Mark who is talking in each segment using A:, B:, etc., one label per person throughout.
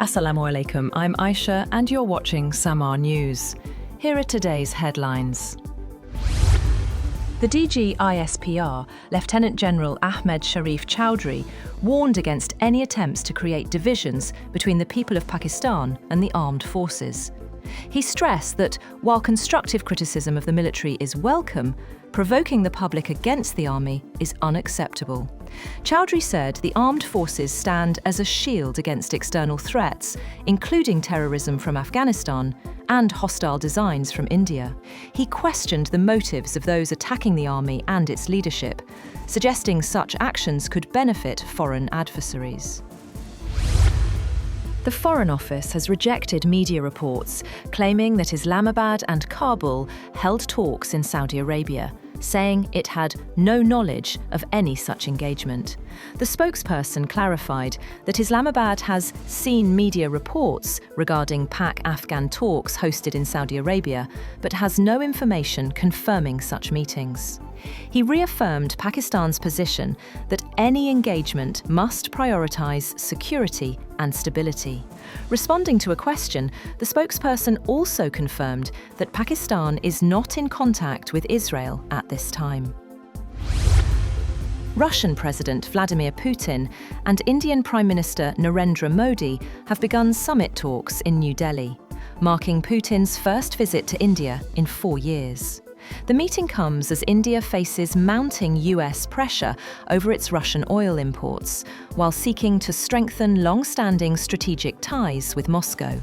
A: Assalamu alaikum, I'm Aisha and you're watching Samaa News. Here are today's headlines. The DG ISPR, Lieutenant General Ahmed Sharif Chowdhury, warned against any attempts to create divisions between the people of Pakistan and the armed forces. He stressed that while constructive criticism of the military is welcome, provoking the public against the army is unacceptable. Chowdhury said the armed forces stand as a shield against external threats, including terrorism from Afghanistan and hostile designs from India. He questioned the motives of those attacking the army and its leadership, suggesting such actions could benefit foreign adversaries. The Foreign Office has rejected media reports claiming that Islamabad and Kabul held talks in Saudi Arabia, saying it had no knowledge of any such engagement. The spokesperson clarified that Islamabad has seen media reports regarding Pak-Afghan talks hosted in Saudi Arabia, but has no information confirming such meetings. He reaffirmed Pakistan's position that any engagement must prioritise security and stability. Responding to a question, the spokesperson also confirmed that Pakistan is not in contact with Israel at this time. Russian President Vladimir Putin and Indian Prime Minister Narendra Modi have begun summit talks in New Delhi, marking Putin's first visit to India in 4 years. The meeting comes as India faces mounting US pressure over its Russian oil imports, while seeking to strengthen long-standing strategic ties with Moscow.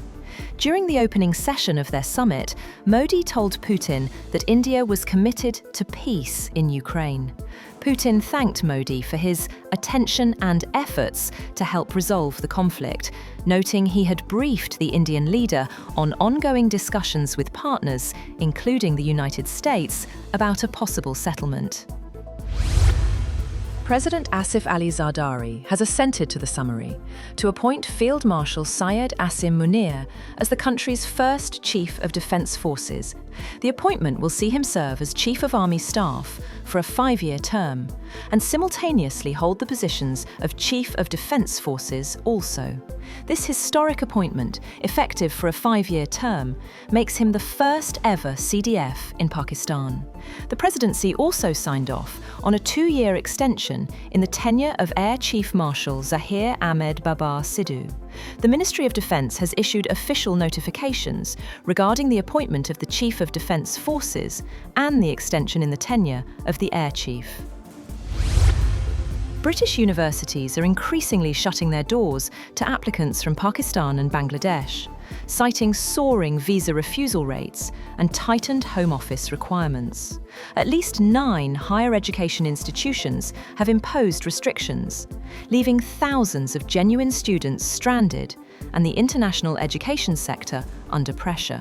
A: During the opening session of their summit, Modi told Putin that India was committed to peace in Ukraine. Putin thanked Modi for his attention and efforts to help resolve the conflict, noting he had briefed the Indian leader on ongoing discussions with partners, including the United States, about a possible settlement. President Asif Ali Zardari has assented to the summary to appoint Field Marshal Syed Asim Munir as the country's first Chief of Defence Forces. The appointment will see him serve as Chief of Army Staff for a 5-year term and simultaneously hold the positions of Chief of Defence Forces also. This historic appointment, effective for a 5-year term, makes him the first ever CDF in Pakistan. The presidency also signed off on a 2-year extension in the tenure of Air Chief Marshal Zahir Ahmed Babar Sidhu. The Ministry of Defence has issued official notifications regarding the appointment of the Chief of Defence Forces and the extension in the tenure of the Air Chief. British universities are increasingly shutting their doors to applicants from Pakistan and Bangladesh, citing soaring visa refusal rates and tightened Home Office requirements. At least 9 higher education institutions have imposed restrictions, leaving thousands of genuine students stranded and the international education sector under pressure.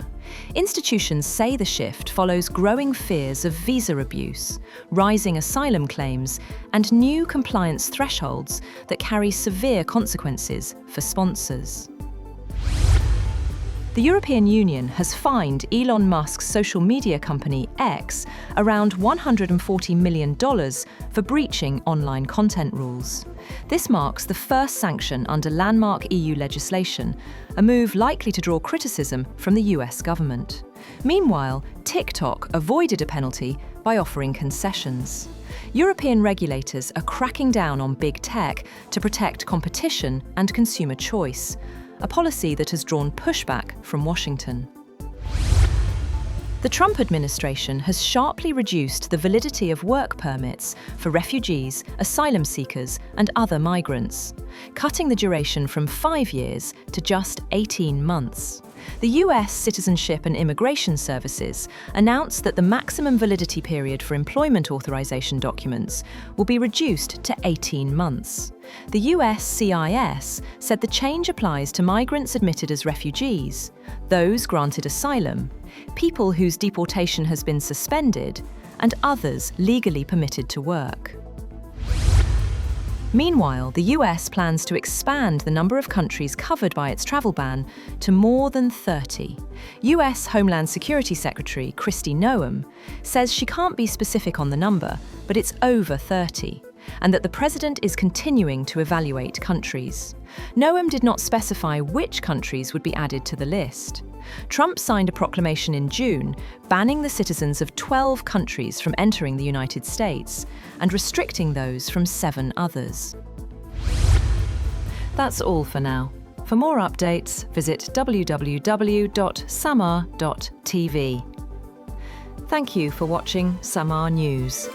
A: Institutions say the shift follows growing fears of visa abuse, rising asylum claims, and new compliance thresholds that carry severe consequences for sponsors. The European Union has fined Elon Musk's social media company X around $140 million for breaching online content rules. This marks the first sanction under landmark EU legislation, a move likely to draw criticism from the US government. Meanwhile, TikTok avoided a penalty by offering concessions. European regulators are cracking down on big tech to protect competition and consumer choice, a policy that has drawn pushback from Washington. The Trump administration has sharply reduced the validity of work permits for refugees, asylum seekers, and other migrants, cutting the duration from 5 years to just 18 months. The US Citizenship and Immigration Services announced that the maximum validity period for employment authorization documents will be reduced to 18 months. The US CIS said the change applies to migrants admitted as refugees, those granted asylum, people whose deportation has been suspended, and others legally permitted to work. Meanwhile, the US plans to expand the number of countries covered by its travel ban to more than 30. US Homeland Security Secretary Kristi Noem says she can't be specific on the number, but it's over 30. and that the president is continuing to evaluate countries. Noem did not specify which countries would be added to the list. Trump signed a proclamation in June banning the citizens of 12 countries from entering the United States and restricting those from 7 others. That's all for now. For more updates, visit www.samaa.tv. Thank you for watching Samaa News.